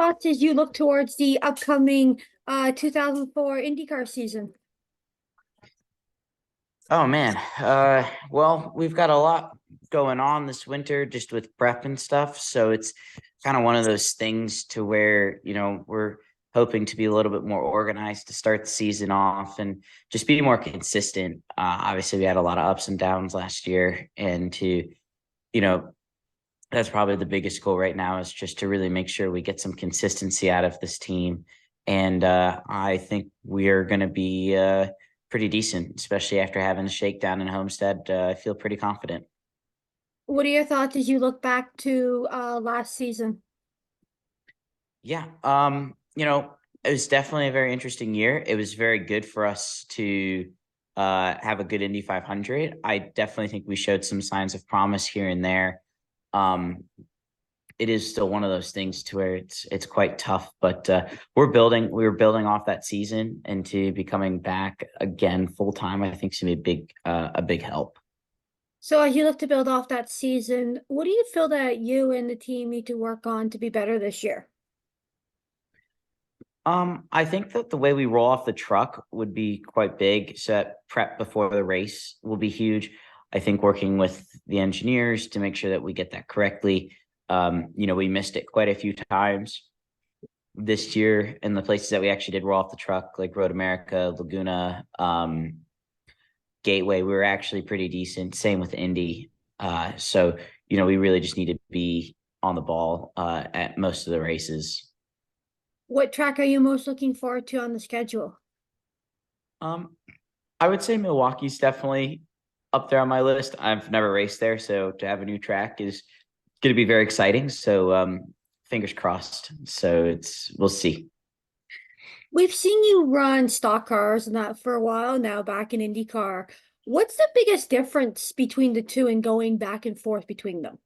thoughts as you look towards the upcoming 2004 IndyCar season? Oh man. Well, we've got a lot going on this winter just with prep and stuff. So it's kind of one of those things to where, we're hoping to be a little bit more organized to start the season off and just be more consistent. Obviously we had a lot of ups and downs last year and you know, that's probably the biggest goal right now is just to really make sure we get some consistency out of this team. And I think we are going to be pretty decent, especially after having a shakedown in Homestead. I feel pretty confident. What are your thoughts as you look back to last season? Yeah. It was definitely a very interesting year. It was very good for us to have a good Indy 500. I definitely think we showed some signs of promise here and there. Um, it is still one of those things to where it's quite tough, but we were building off that season into becoming back again full time. I think it's gonna be a big help. So as you look to build off that season, what do you feel that you and the team need to work on to be better this year? I think that the way we roll off the truck would be quite big. So that prep before the race will be huge. I think working with the engineers to make sure that we get that correctly. We missed it quite a few times this year in the places that we actually did roll off the truck, like Road America, Laguna, Gateway. We were actually pretty decent. Same with Indy. We really just need to be on the ball at most of the races. What track are you most looking forward to on the schedule? Um, I would say Milwaukee's definitely up there on my list. I've never raced there, so to have a new track is going to be very exciting. So fingers crossed. So we'll see. We've seen you run stock cars and that for a while now back in IndyCar. What's the biggest difference between the two and going back and forth between them?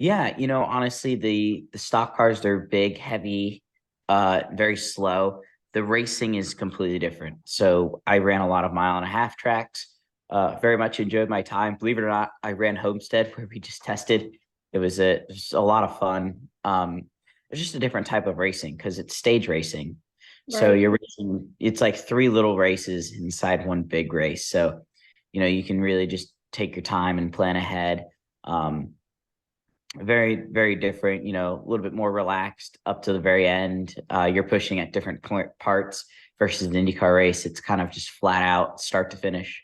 Yeah, honestly, the stock cars, they're big, heavy, very slow. The racing is completely different. So I ran a lot of mile and a half tracks. Very much enjoyed my time. Believe it or not, I ran Homestead where we just tested. It was a lot of fun. It's just a different type of racing because it's stage racing. So Right. you're racing, it's like three little races inside one big race. So, you can really just take your time and plan ahead. Very, very different, a little bit more relaxed up to the very end. You're pushing at different parts versus the IndyCar race. It's kind of just flat out start to finish.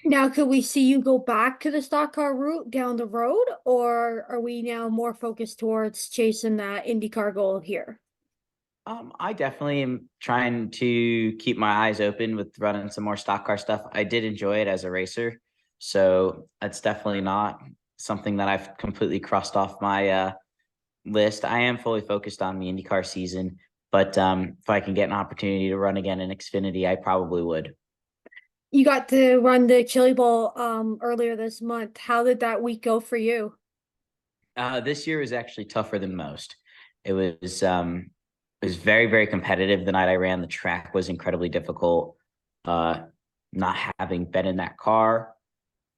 Now, could we see you go back to the stock car route down the road, or are we now more focused towards chasing that IndyCar goal here? I definitely am trying to keep my eyes open with running some more stock car stuff. I did enjoy it as a racer, so that's definitely not something that I've completely crossed off my list. I am fully focused on the IndyCar season, but if I can get an opportunity to run again in Xfinity, I probably would. You got to run the Chili Bowl earlier this month. How did that week go for you? This year was actually tougher than most. It was very, very competitive. The night I ran, the track was incredibly difficult. Uh, Not having been in that car,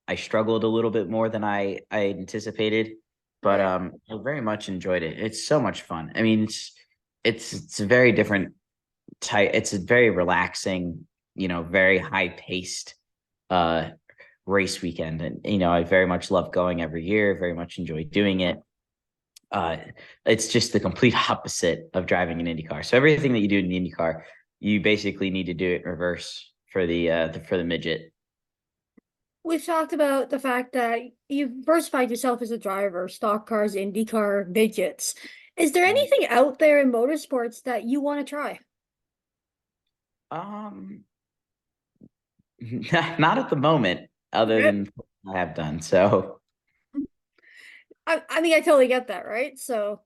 I struggled a little bit more than I anticipated, but Right. I very much enjoyed it. It's so much fun. I mean, it's a very different type. It's a very relaxing, very high paced uh race weekend, and I very much love going every year. Very much enjoy doing it. Uh, it's just the complete opposite of driving an Indy car. So everything that you do in the Indy car, you basically need to do it in reverse for the midget. We've talked about the fact that you've diversified yourself as a driver, stock cars, IndyCar, midgets. Is there Mhm. anything out there in motorsports that you want to try? Um, not at the moment, other Okay. than what I have done. So I mean, I totally get that, right? So,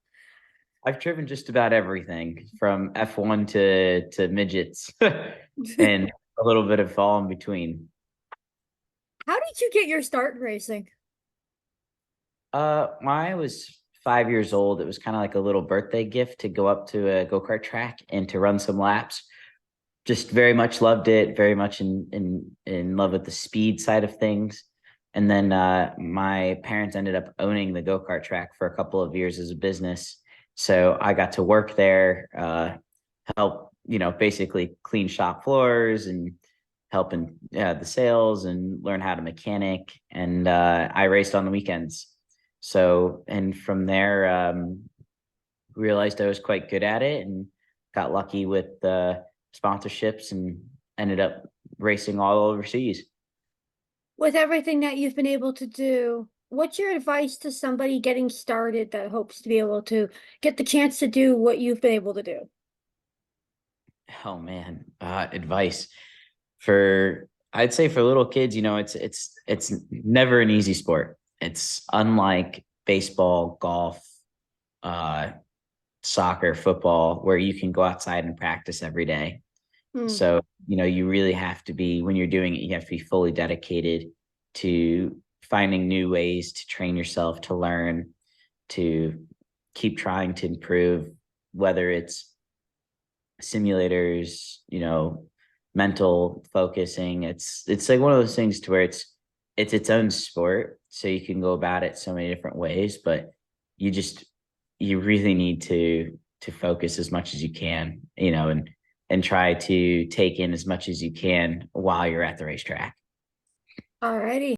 I've driven just about everything from F1 to midgets and a little bit of all in between. how did you get your start in racing? When I was 5 years old, it was kind of like a little birthday gift to go up to a go-kart track and to run some laps. Just very much loved it, very much in love with the speed side of things. And then my parents ended up owning the go-kart track for a couple of years as a business. So I got to work there, help, basically clean shop floors and helping the sales and learn how to mechanic. And I raced on the weekends. So, and from there, realized I was quite good at it and got lucky with the sponsorships and ended up racing all overseas. With everything that you've been able to do, what's your advice to somebody getting started that hopes to be able to get the chance to do what you've been able to do? Oh man, advice for I'd say for little kids, it's never an easy sport. It's unlike baseball, golf, uh, soccer, football, where you can go outside and practice every day. Hmm. So, you really have to be, when you're doing it, you have to be fully dedicated to finding new ways to train yourself, to learn, to keep trying to improve, whether it's simulators, mental focusing. It's like one of those things to where it's its own sport. So you can go about it so many different ways, but you just you really need to focus as much as you can, and try to take in as much as you can while you're at the racetrack. Alrighty.